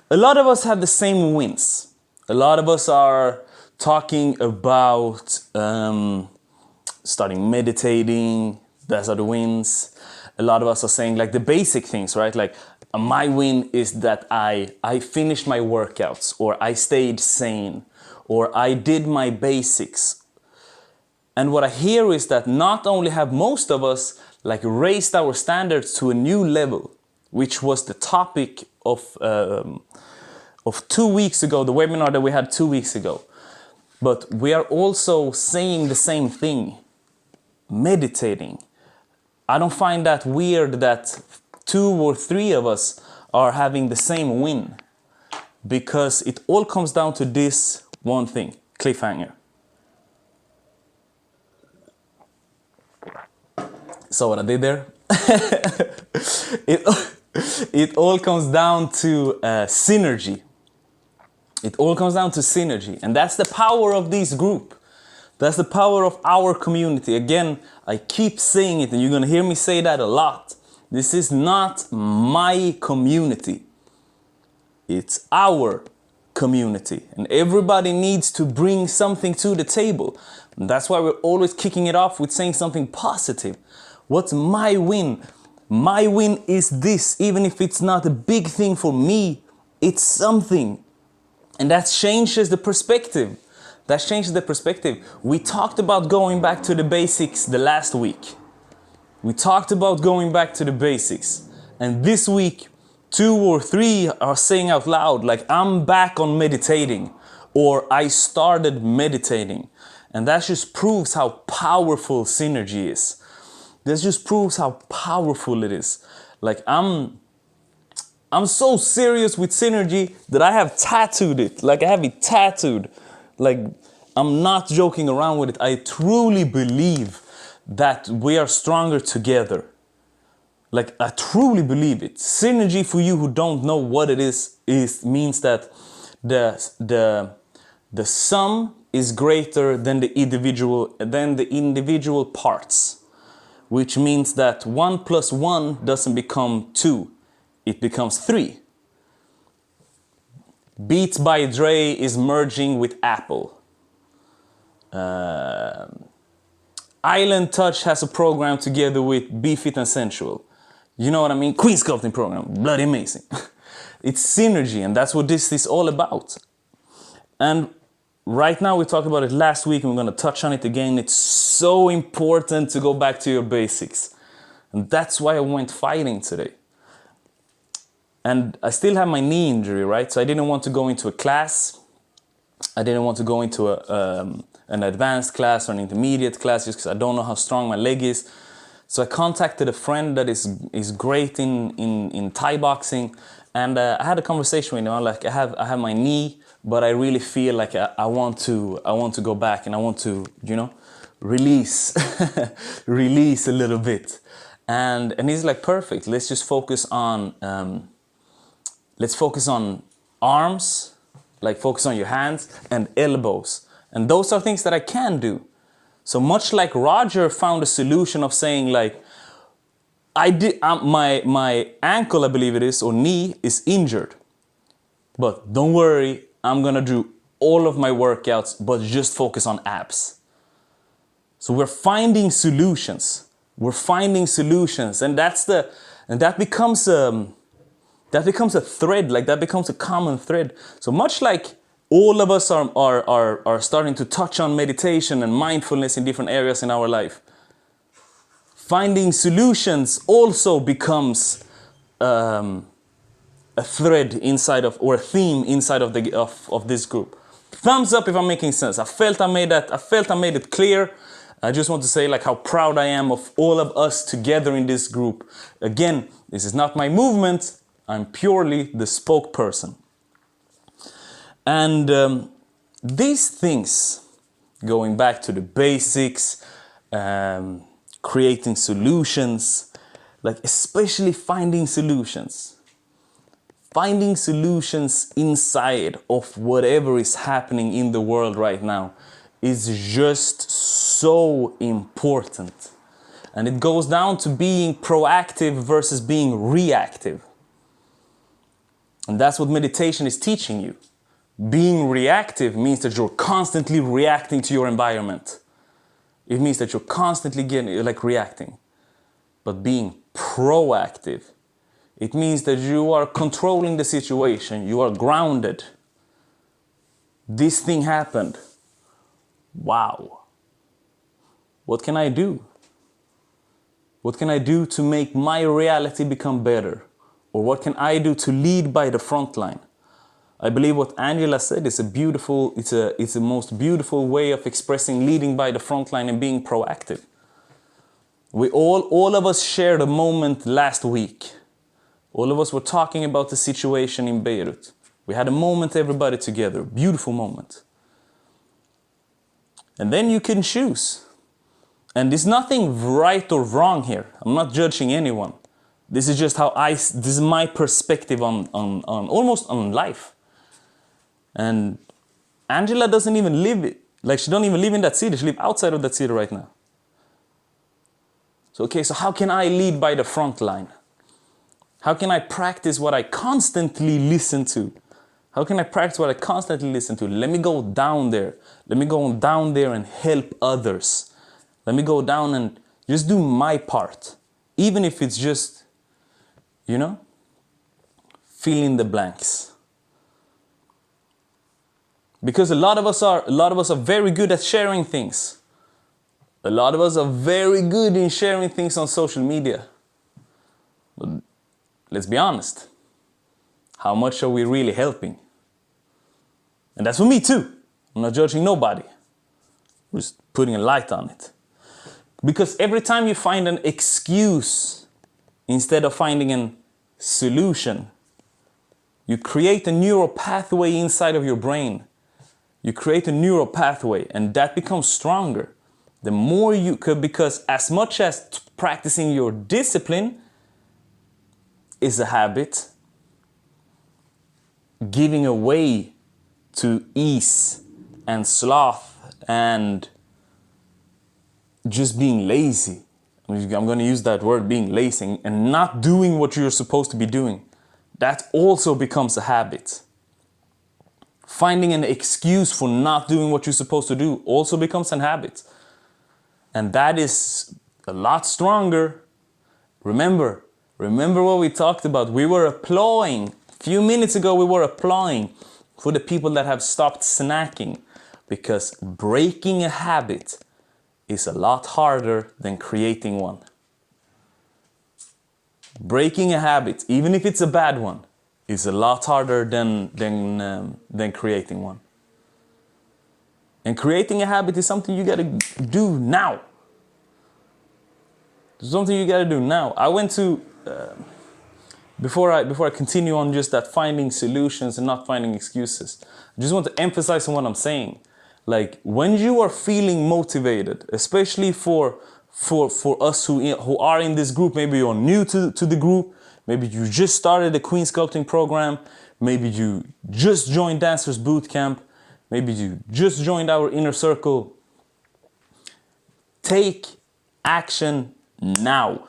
A lot of us have the same wins. A lot of us are talking about starting meditating. Those are the wins. A lot of us are saying like the basic things, right? Like my win is that I finished my workouts, or I stayed sane, or I did my basics. And what I hear is that not only have most of us like raised our standards to a new level, which was the topic of 2 weeks ago, the webinar that we had 2 weeks ago, but we are also saying the same thing, meditating. I don't find that weird that 2 or 3 of us are having the same win, because it all comes down to this one thing, cliffhanger. So what I did there? It all comes down to synergy. It all comes down to synergy. And that's the power of this group. That's the power of our community. Again, I keep saying it, and you're going to hear me say that a lot. This is not my community. It's our community. And everybody needs to bring something to the table. And that's why we're always kicking it off with saying something positive. What's my win? My win is this. Even if it's not a big thing for me, it's something. And that changes the perspective. That changes the perspective. We talked about going back to the basics the last week. We talked about going back to the basics. And this week, 2 or 3 are saying out loud, like, I'm back on meditating, or I started meditating. And that just proves how powerful synergy is. This just proves how powerful it is. Like, I'm so serious with synergy that I have tattooed it. Like, I have it tattooed. Like, I'm not joking around with it. I truly believe that we are stronger together. Like, I truly believe it. Synergy, for you who don't know what it is means that the sum is greater than the individual parts, which means that 1 + 1 doesn't become 2, it becomes 3. Beats by Dre is merging with Apple. Island Touch has a program together with Be Fit and Sensual. You know what I mean? Queen Sculpting program, bloody amazing. It's synergy, and that's what this is all about. And right now, we talked about it last week, and we're going to touch on it again. It's so important to go back to your basics. And that's why I went fighting today. And I still have my knee injury, right? So I didn't want to go into a class. I didn't want to go into an advanced class or an intermediate class just because I don't know how strong my leg is. So I contacted a friend that is great in Thai boxing. And I had a conversation with him. I'm like, I have my knee, but I really feel like I want to go back, and I want to, release, release a little bit. And he's like, perfect. Let's just focus on, arms, like focus on your hands and elbows. And those are things that I can do. So much like Roger found a solution of saying like, my ankle, I believe it is, or knee is injured. But don't worry, I'm gonna do all of my workouts, but just focus on abs. So we're finding solutions. We're finding solutions, and that becomes a thread. Like, that becomes a common thread. So much like all of us are starting to touch on meditation and mindfulness in different areas in our life, finding solutions also becomes a thread inside of, or a theme inside of this group. Thumbs up if I'm making sense. I felt I made it clear. I just want to say like how proud I am of all of us together in this group. Again, this is not my movement. I'm purely the spokesperson. And these things, going back to the basics, creating solutions, like especially finding solutions inside of whatever is happening in the world right now is just so important. And it goes down to being proactive versus being reactive. And that's what meditation is teaching you. Being reactive means that you're constantly reacting to your environment. It means that you're constantly reacting. But being proactive, it means that you are controlling the situation. You are grounded. This thing happened. Wow. What can I do? What can I do to make my reality become better? Or what can I do to lead by the front line? I believe what Angela said is it's a most beautiful way of expressing leading by the front line and being proactive. We all of us shared a moment last week. All of us were talking about the situation in Beirut. We had a moment, everybody together, beautiful moment. And then you can choose. And there's nothing right or wrong here. I'm not judging anyone. This is just this is my perspective on almost on life. And Angela doesn't even live it. Like, she don't even live in that city. She lives outside of that city right now. So, okay, so how can I lead by the front line? How can I practice what I constantly listen to? How can I practice what I constantly listen to? Let me go down there. Let me go down there and help others. Let me go down and just do my part. Even if it's just, fill in the blanks. Because a lot of us are very good at sharing things. A lot of us are very good in sharing things on social media. But let's be honest. How much are we really helping? And that's for me too. I'm not judging nobody. I'm just putting a light on it. Because every time you find an excuse instead of finding a solution, you create a neural pathway inside of your brain. You create a neural pathway, and that becomes stronger. The more you could, because as much as practicing your discipline is a habit, giving away to ease and sloth and just being lazy. I'm going to use that word, being lazy, and not doing what you're supposed to be doing. That also becomes a habit. Finding an excuse for not doing what you're supposed to do also becomes a habit. And that is a lot stronger. Remember what we talked about. We were applauding. A few minutes ago, we were applauding for the people that have stopped snacking. Because breaking a habit is a lot harder than creating one. Breaking a habit, even if it's a bad one, is a lot harder than creating one. And creating a habit is something you gotta do now. It's something you gotta do now. I went to, before I continue on just that finding solutions and not finding excuses, I just want to emphasize on what I'm saying. Like, when you are feeling motivated, especially for us who are in this group, maybe you're new to the group, maybe you just started the Queen Sculpting program, maybe you just joined Dancers Bootcamp, maybe you just joined our inner circle. Take action now.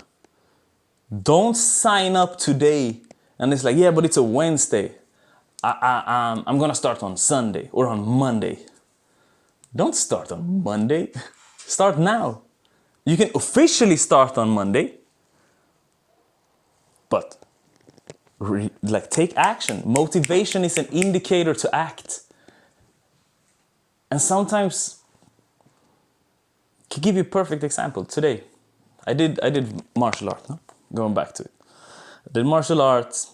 Don't sign up today and it's like, yeah, but it's a Wednesday. I'm gonna start on Sunday or on Monday. Don't start on Monday. Start now. You can officially start on Monday, but take action. Motivation is an indicator to act. And sometimes, to give you a perfect example, today, I did martial art, no? Going back to it. I did martial arts.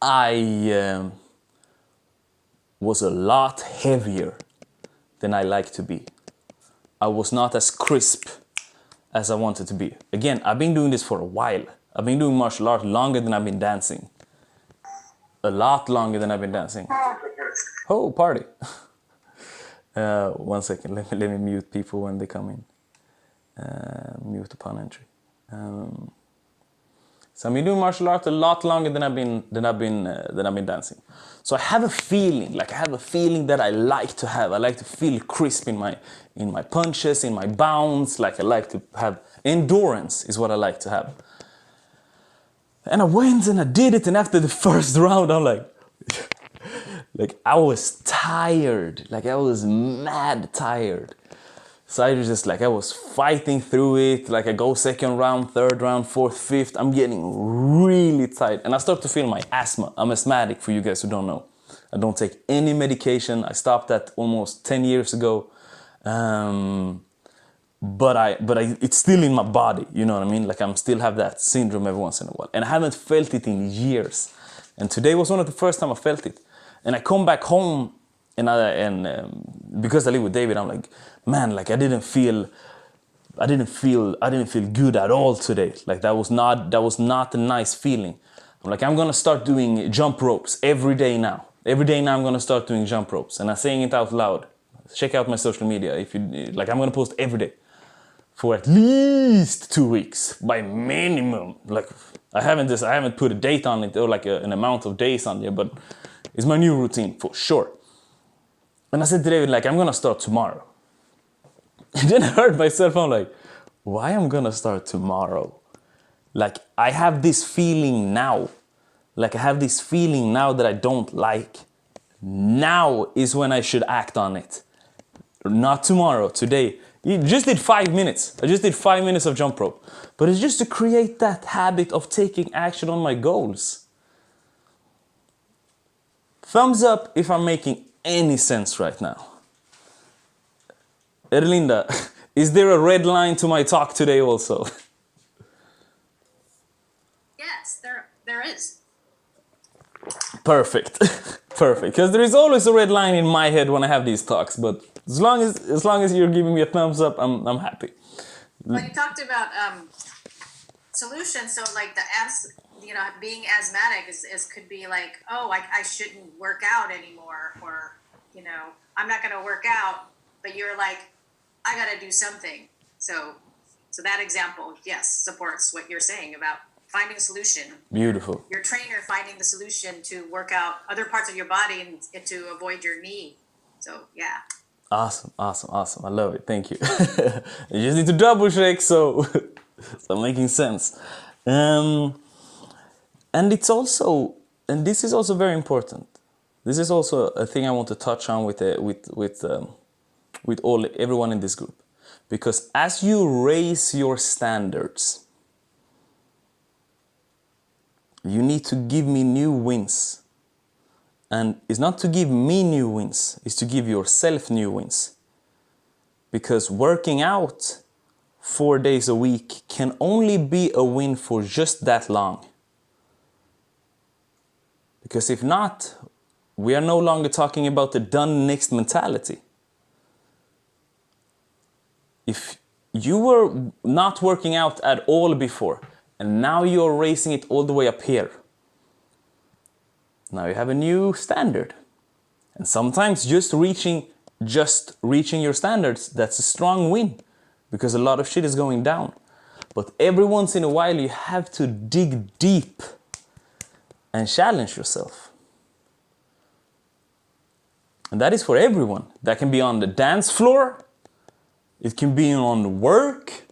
I was a lot heavier than I like to be. I was not as crisp as I wanted to be. Again, I've been doing this for a while. I've been doing martial art longer than I've been dancing. A lot longer than I've been dancing. Oh, party. 1 second, let me mute people when they come in. Mute upon entry. So I've been doing martial art a lot longer than I've been dancing. So I have a feeling, that I like to have. I like to feel crisp in my punches, in my bounce. Like, I like to have endurance is what I like to have. And I went and I did it, and after the first round, I'm like, I was tired, like I was mad tired. So I was just like, I was fighting through it, like I go second round, third round, fourth, fifth, I'm getting really tight. And I start to feel my asthma. I'm asthmatic, for you guys who don't know. I don't take any medication. I stopped that almost 10 years ago. But it's still in my body, you know what I mean? Like I'm still have that syndrome every once in a while. And I haven't felt it in years. And today was one of the first time I felt it. And I come back home because I live with David, I'm like, man, like I didn't feel good at all today. Like that was not a nice feeling. I'm like, I'm gonna start doing jump ropes every day now. Every day now I'm gonna start doing jump ropes. And I'm saying it out loud. Check out my social media if you like. I'm gonna post every day for at least 2 weeks by minimum. Like I haven't put a date on it or like an amount of days on there, but it's my new routine for sure. And I said to David, like, I'm gonna start tomorrow. And then I heard myself, I'm like, why I'm gonna start tomorrow? Like, I have this feeling now. Like, I have this feeling now that I don't like. Now is when I should act on it. Not tomorrow, today. You just did 5 minutes. I just did 5 minutes of jump rope. But it's just to create that habit of taking action on my goals. Thumbs up if I'm making any sense right now. Erlinda, is there a red line to my talk today also? Yes, there is. Perfect. Perfect. Because there is always a red line in my head when I have these talks, but as long as you're giving me a thumbs up, I'm happy. Well, you talked about solutions, so like being asthmatic is could be like, oh, I shouldn't work out anymore, or I'm not going to work out, but you're like, I got to do something. So that example, yes, supports what you're saying about finding a solution. Beautiful. Your trainer finding the solution to work out other parts of your body and to avoid your knee. So yeah. Awesome. I love it. Thank you. You just need to double check, so making sense. And this is also very important. This is also a thing I want to touch on with everyone in this group, because as you raise your standards, you need to give me new wins. And it's not to give me new wins, it's to give yourself new wins. Because working out 4 days a week can only be a win for just that long. Because if not, we are no longer talking about the done next mentality. If you were not working out at all before, and now you're raising it all the way up here, now you have a new standard. And sometimes just reaching your standards, that's a strong win, because a lot of shit is going down. But every once in a while you have to dig deep and challenge yourself. And that is for everyone. That can be on the dance floor. It can be on work.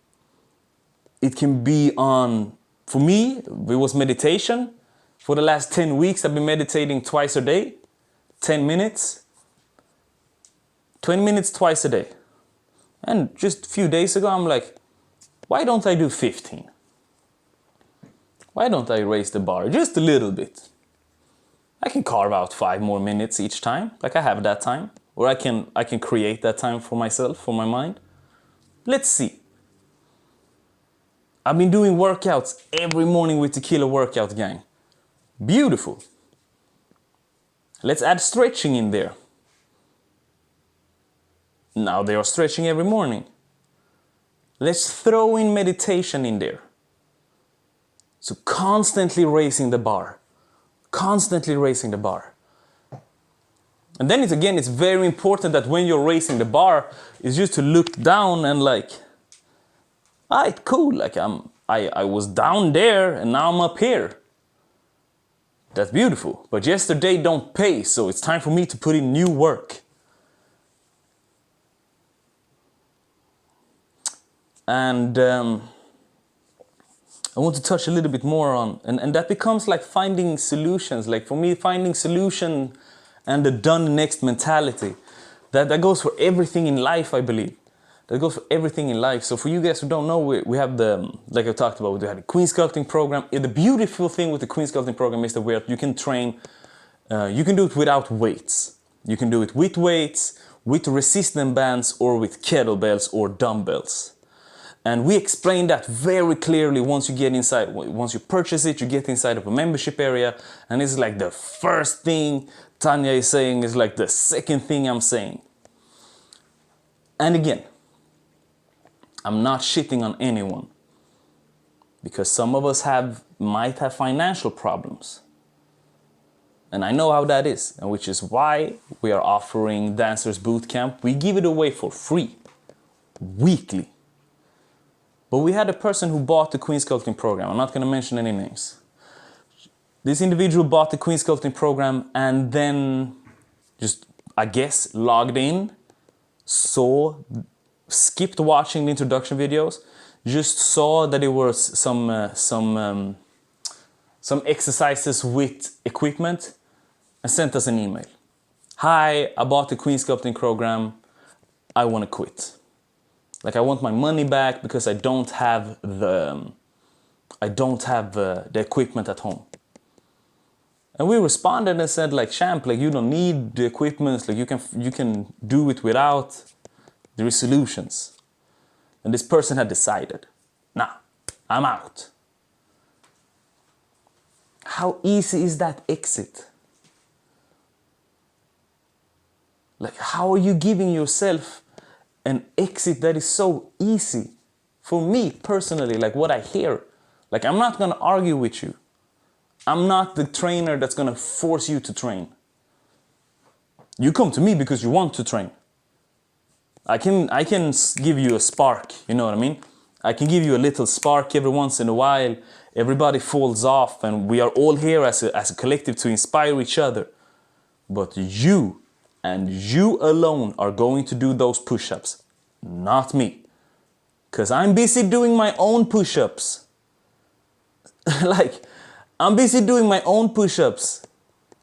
It can be on, for me, it was meditation. For the last 10 weeks, I've been meditating twice a day, 10 minutes, 20 minutes twice a day. And just a few days ago, I'm like, why don't I do 15? Why don't I raise the bar just a little bit? I can carve out 5 more minutes each time, like I have that time. Or I can create that time for myself, for my mind. Let's see. I've been doing workouts every morning with the Killer Workout Gang. Beautiful. Let's add stretching in there. Now they are stretching every morning. Let's throw in meditation in there. So constantly raising the bar. Constantly raising the bar. And then it's very important that when you're raising the bar, it's just to look down and like, alright, cool, like I was down there and now I'm up here. That's beautiful, but yesterday don't pay, so it's time for me to put in new work. And I want to touch a little bit more on, and that becomes like finding solutions. Like for me, finding solution and the done next mentality. That goes for everything in life, I believe. That goes for everything in life. So for you guys who don't know, we have the, like I talked about, we have the Queen Sculpting program. The beautiful thing with the Queen Sculpting program is that you can train, you can do it without weights. You can do it with weights, with resistance bands, or with kettlebells or dumbbells. And we explain that very clearly once you get inside. Once you purchase it, you get inside of a membership area. And it's like the first thing Tanya is saying is like the second thing I'm saying. And again, I'm not shitting on anyone. Because some of us might have financial problems. And I know how that is. And which is why we are offering Dancers Bootcamp. We give it away for free. Weekly. But we had a person who bought the Queen Sculpting program. I'm not going to mention any names. This individual bought the Queen Sculpting program and then just, I guess, logged in, skipped watching the introduction videos, just saw that there was some exercises with equipment and sent us an email. Hi, I bought the Queen Sculpting program. I want to quit. Like I want my money back because I don't have the equipment at home. And we responded and said like, champ, like you don't need the equipment, like you can do it without. There is solutions. And this person had decided, nah, I'm out. How easy is that exit? Like how are you giving yourself an exit that is so easy? For me personally, like what I hear, like I'm not gonna argue with you. I'm not the trainer that's gonna force you to train. You come to me because you want to train. I can give you a spark, you know what I mean? I can give you a little spark every once in a while. Everybody falls off and we are all here as a collective to inspire each other. But you and you alone are going to do those push-ups, not me. Because I'm busy doing my own push-ups. Like, I'm busy doing my own push-ups.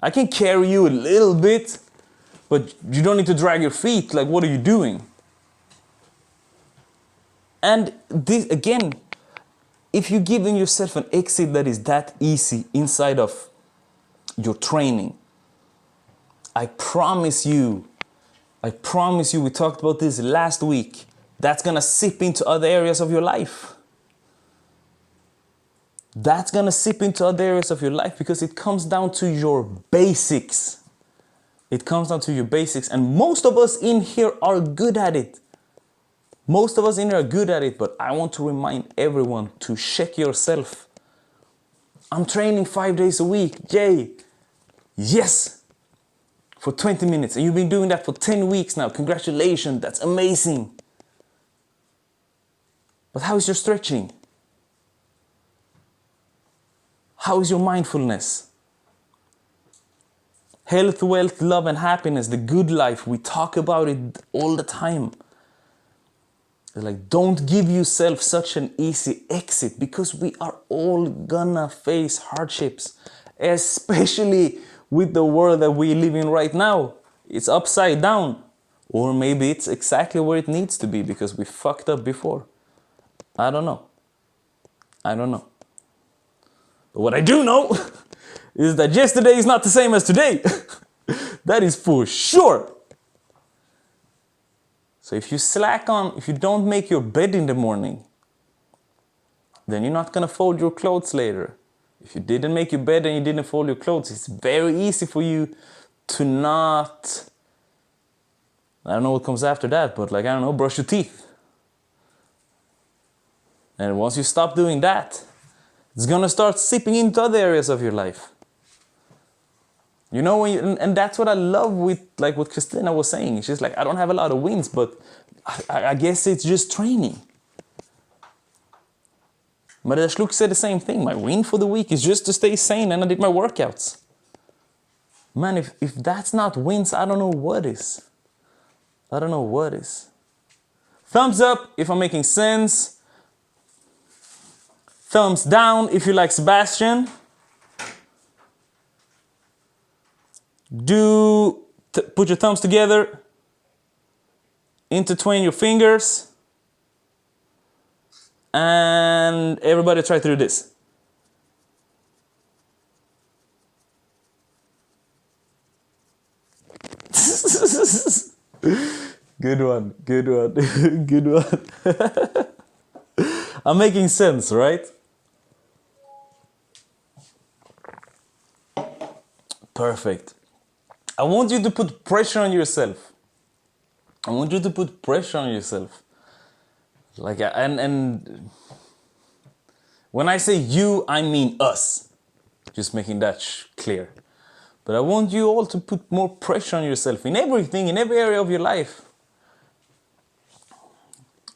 I can carry you a little bit, but you don't need to drag your feet. Like, what are you doing? And this, again, if you're giving yourself an exit that is that easy inside of your training, I promise you, we talked about this last week, that's gonna seep into other areas of your life. That's gonna seep into other areas of your life because it comes down to your basics. It comes down to your basics, and most of us in here are good at it. Most of us in here are good at it, but I want to remind everyone to check yourself. I'm training 5 days a week, yay! Yes! For 20 minutes, and you've been doing that for 10 weeks now. Congratulations, that's amazing. But how is your stretching? How is your mindfulness? Health, wealth, love, and happiness, the good life, we talk about it all the time. It's like, don't give yourself such an easy exit because we are all gonna face hardships, especially with the world that we live in right now. It's upside down. Or maybe it's exactly where it needs to be because we fucked up before. I don't know. But what I do know is that yesterday is not the same as today. That is for sure. So if you slack on, if you don't make your bed in the morning, then you're not gonna fold your clothes later. If you didn't make your bed and you didn't fold your clothes, it's very easy for you to not, I don't know what comes after that, but like, I don't know, brush your teeth. And once you stop doing that, it's gonna start seeping into other areas of your life. You know, and that's what I love with like what Christina was saying. She's like, I don't have a lot of wins, but I guess it's just training. Maria Schluk said the same thing. My win for the week is just to stay sane and I did my workouts. Man, if that's not wins, I don't know what is. I don't know what is. Thumbs up if I'm making sense. Thumbs down if you like Sebastian. Put your thumbs together. Intertwine your fingers. And everybody try to do this. Good one, good one, good one. I'm making sense, right? Perfect. I want you to put pressure on yourself. I want you to put pressure on yourself. Like, and when I say you, I mean us. Just making that clear. But I want you all to put more pressure on yourself in everything, in every area of your life.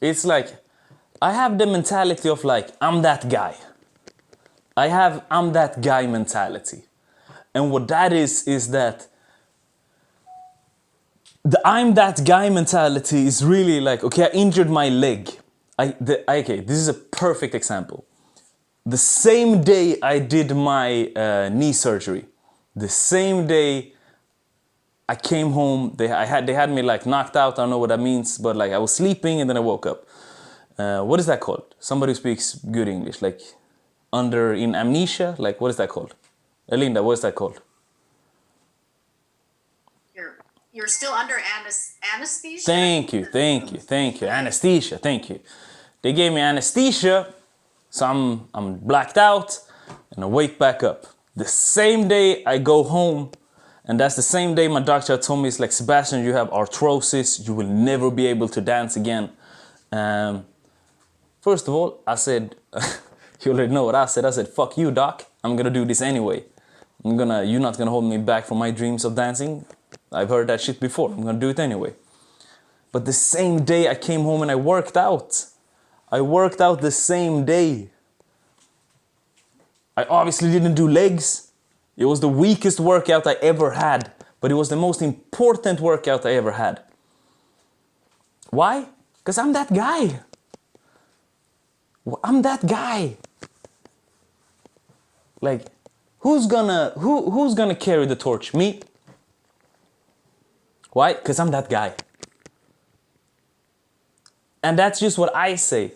It's like, I have the mentality of like, I'm that guy. I'm that guy mentality. And what that is that the I'm that guy mentality is really like, okay, I injured my leg. Okay, this is a perfect example. The same day I did my knee surgery, the same day I came home, they had me like knocked out. I don't know what that means, but like I was sleeping and then I woke up. What is that called? Somebody who speaks good English, like in amnesia, like what is that called? Elinda, what is that called? You're still under anesthesia? Thank you. Anesthesia, thank you. They gave me anesthesia, so I'm blacked out and I wake back up. The same day I go home, and that's the same day my doctor told me, it's like, Sebastian, you have arthrosis, you will never be able to dance again. First of all, I said, you already know what I said. I said, fuck you, doc. I'm gonna do this anyway. You're not gonna hold me back from my dreams of dancing. I've heard that shit before. I'm gonna do it anyway. But the same day I came home and I worked out. I worked out the same day. I obviously didn't do legs. It was the weakest workout I ever had, but it was the most important workout I ever had. Why? Because I'm that guy. I'm that guy. Like, who's gonna carry the torch? Me? Why? Because I'm that guy. And that's just what I say.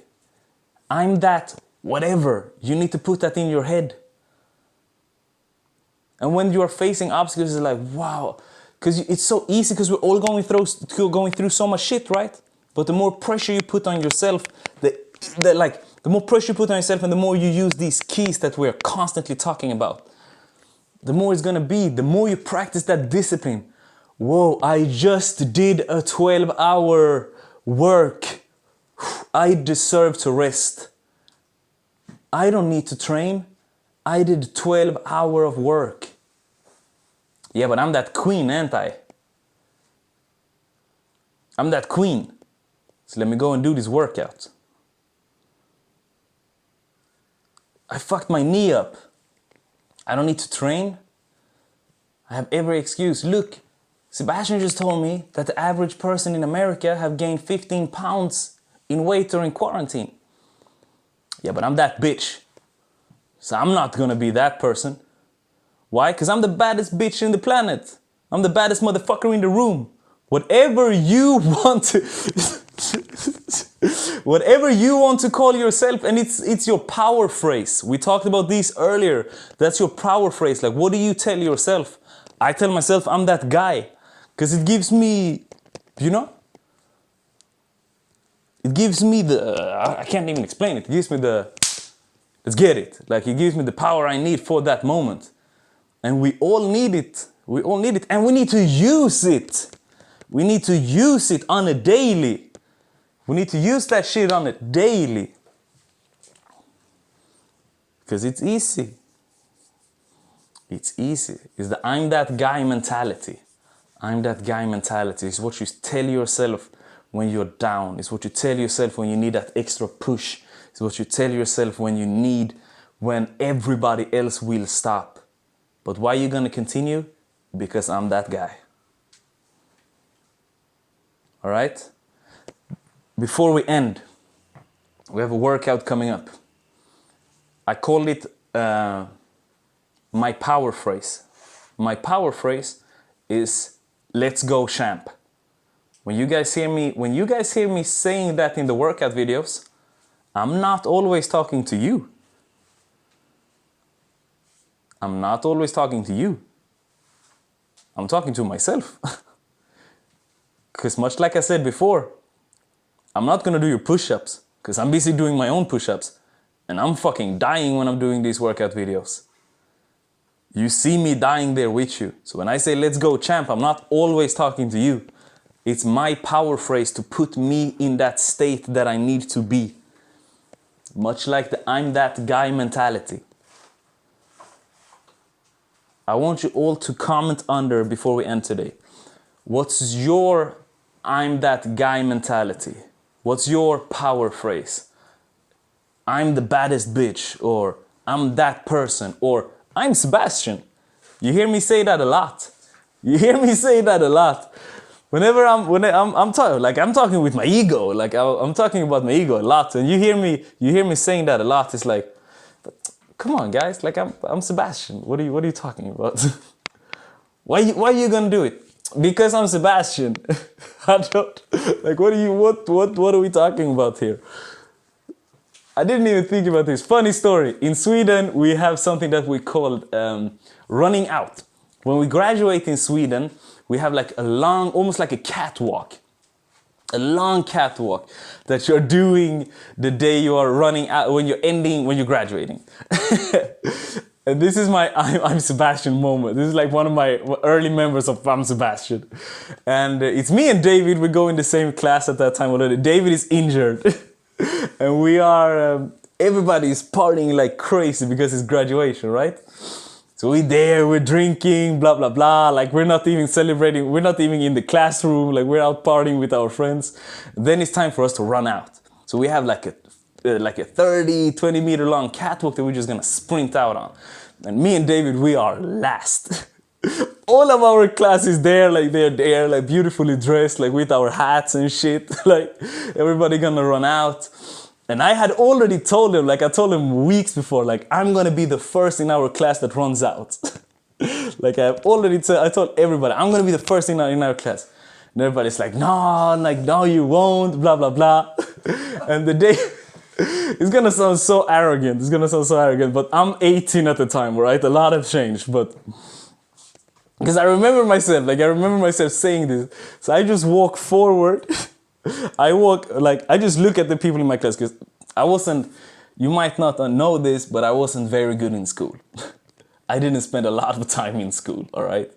I'm that whatever. You need to put that in your head. And when you are facing obstacles, it's like, wow. Because it's so easy, because we're all going through so much shit, right? But the more pressure you put on yourself, the more pressure you put on yourself and the more you use these keys that we're constantly talking about, the more it's gonna be, the more you practice that discipline. Whoa, I just did a 12-hour work. I deserve to rest. I don't need to train. I did 12 hours of work. Yeah, but I'm that queen, ain't I? I'm that queen. So let me go and do this workout. I fucked my knee up. I don't need to train. I have every excuse. Look, Sebastian just told me that the average person in America have gained 15 pounds in weight during quarantine. Yeah, but I'm that bitch. So I'm not gonna be that person. Why? Because I'm the baddest bitch in the planet. I'm the baddest motherfucker in the room. Whatever you want to... whatever you want to call yourself, and it's your power phrase. We talked about this earlier. That's your power phrase. Like, what do you tell yourself? I tell myself I'm that guy. Because it gives me, it gives me I can't even explain it. It gives me let's get it. Like, it gives me the power I need for that moment. And we all need it. We all need it. And we need to use it. We need to use it on a daily. We need to use that shit on it daily. Because it's easy. It's easy. It's the I'm that guy mentality. I'm that guy mentality. It's what you tell yourself when you're down. It's what you tell yourself when you need that extra push. It's what you tell yourself when everybody else will stop. But why are you gonna continue? Because I'm that guy. All right? Before we end, we have a workout coming up. I call it my power phrase. My power phrase is "Let's go, champ." When you guys hear me saying that in the workout videos, I'm not always talking to you. I'm not always talking to you. I'm talking to myself. Because much like I said before, I'm not gonna do your push-ups because I'm busy doing my own push-ups and I'm fucking dying when I'm doing these workout videos. You see me dying there with you. So when I say let's go champ, I'm not always talking to you. It's my power phrase to put me in that state that I need to be. Much like the I'm that guy mentality. I want you all to comment under before we end today. What's your I'm that guy mentality? What's your power phrase? I'm the baddest bitch, or I'm that person, or I'm Sebastian. You hear me say that a lot. You hear me say that a lot. Whenever I'm talking with my ego, like I'm talking about my ego a lot, and you hear me saying that a lot. It's like, but come on, guys, like I'm Sebastian. What are you talking about? Why are you gonna do it? Because I'm Sebastian. I don't like. What are we talking about here? I didn't even think about this. Funny story. In Sweden, we have something that we call running out. When we graduate in Sweden, we have like a long, almost like a catwalk. A long catwalk that you're doing the day you are running out, when you're graduating. And this is my I'm Sebastian moment. This is like one of my early members of I'm Sebastian. And it's me and David. We go in the same class at that time already. David is injured. And we are, everybody is partying like crazy because it's graduation, right? So we're drinking, blah, blah, blah. Like we're not even celebrating. We're not even in the classroom. Like we're out partying with our friends. Then it's time for us to run out. So we have like a 30, 20 meter long catwalk that we're just gonna sprint out on. And me and David, we are last. All of our class is there, like they're there, like beautifully dressed, like with our hats and shit. Like everybody gonna run out. And I had already told him, like I told him weeks before, like I'm gonna be the first in our class that runs out. Like I told everybody, I'm gonna be the first in our class. And everybody's like no, you won't, blah, blah, blah. And the day, it's gonna sound so arrogant, but I'm 18 at the time, right? A lot have changed, but because I remember myself saying this. So I just walk forward. I just look at the people in my class because you might not know this, but I wasn't very good in school. I didn't spend a lot of time in school, all right?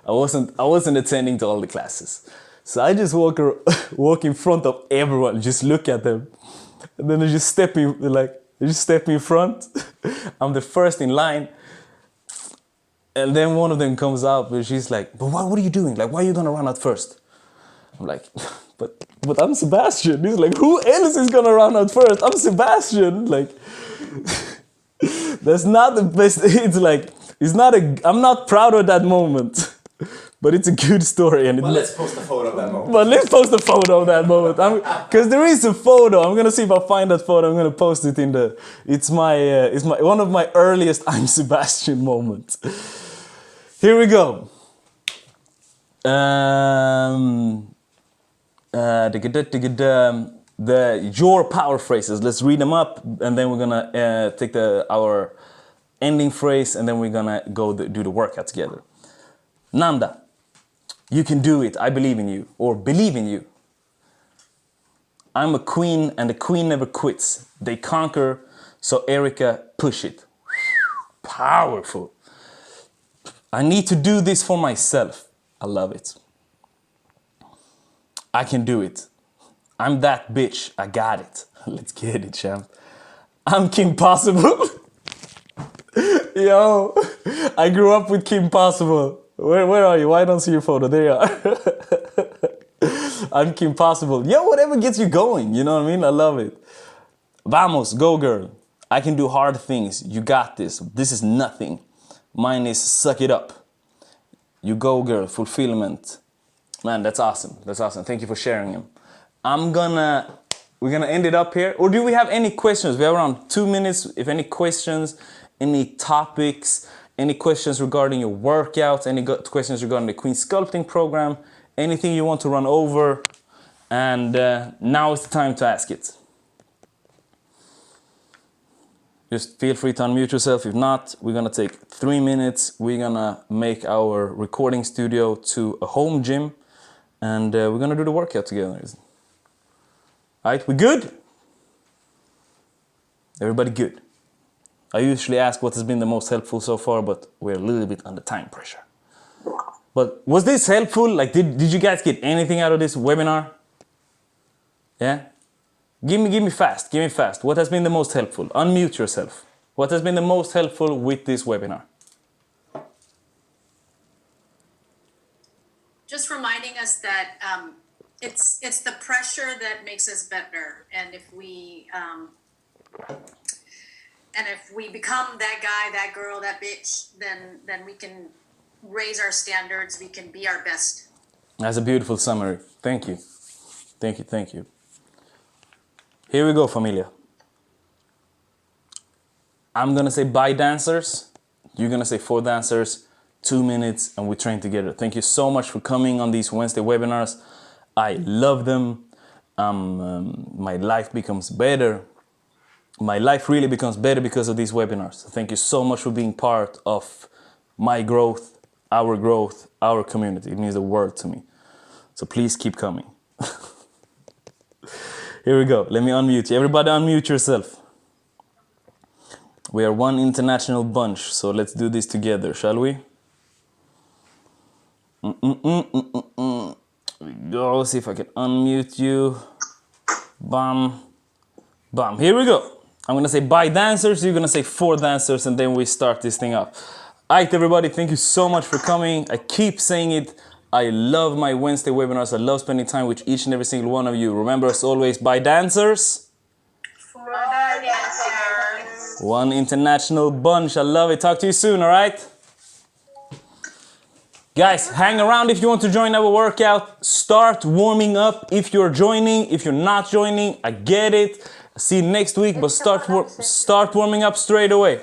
I wasn't attending to all the classes. So I just walk in front of everyone, just look at them. And then they just step in front. I'm the first in line. And then one of them comes up and she's like, but what are you doing? Like, why are you gonna run out first? I'm like, but I'm Sebastian. He's like, who else is gonna run out first? I'm Sebastian. Like, that's not the best. I'm not proud of that moment. But it's a good story. And let's post a photo of that moment. But let's post a photo of that moment. Because there is a photo. I'm gonna see if I find that photo. I'm gonna post it in the. It's one of my earliest I'm Sebastian moments. Here we go. Your power phrases. Let's read them up, and then we're gonna take our ending phrase, and then we're gonna go do the workout together. Nanda, you can do it. I believe in you, or believe in you. I'm a queen, and the queen never quits. They conquer, so Erica, push it. Powerful. I need to do this for myself. I love it. I can do it. I'm that bitch. I got it. Let's get it, champ. I'm Kim Possible. Yo, I grew up with Kim Possible. Where are you? Why don't I see your photo? There you are. I'm Kim Possible. Yo, whatever gets you going. You know what I mean? I love it. Vamos, go girl. I can do hard things. You got this. This is nothing. Mine is suck it up. You go girl. Fulfillment. Man, that's awesome. That's awesome. Thank you for sharing him. I'm gonna we're gonna end it up here. Or do we have any questions? We have around 2 minutes. If any questions, any topics, any questions regarding your workouts, any questions regarding the Queen Sculpting program, anything you want to run over, and now is the time to ask it. Just feel free to unmute yourself. If not, we're gonna take 3 minutes. We're gonna make our recording studio to a home gym, and we're gonna do the workout together. All right, we good? Everybody good? I usually ask what has been the most helpful so far, but we're a little bit under time pressure. But was this helpful? Like, did you guys get anything out of this webinar? Yeah? Give me fast. What has been the most helpful? Unmute yourself. What has been the most helpful with this webinar? Just reminding us that it's the pressure that makes us better, and if we become that guy, that girl, that bitch, then we can raise our standards. We can be our best. That's a beautiful summary. Thank you. Thank you. Here we go, familia. I'm gonna say bye, dancers. You're gonna say 4 dancers, 2 minutes, and we train together. Thank you so much for coming on these Wednesday webinars. I love them. My life becomes better. My life really becomes better because of these webinars. So thank you so much for being part of my growth, our community. It means the world to me. So please keep coming. Here we go. Let me unmute you. Everybody unmute yourself. We are one international bunch, so let's do this together, shall we? Here we go. See if I can unmute you. Bam. Bam. Here we go. I'm going to say bye, dancers. You're going to say 4 dancers, and then we start this thing up. All right, everybody. Thank you so much for coming. I keep saying it. I love my Wednesday webinars. I love spending time with each and every single one of you. Remember, as always, bye, dancers. 4 dancers. One international bunch. I love it. Talk to you soon, all right? Guys, hang around if you want to join our workout. Start warming up if you're joining. If you're not joining, I get it. See you next week, but start warming up straight away.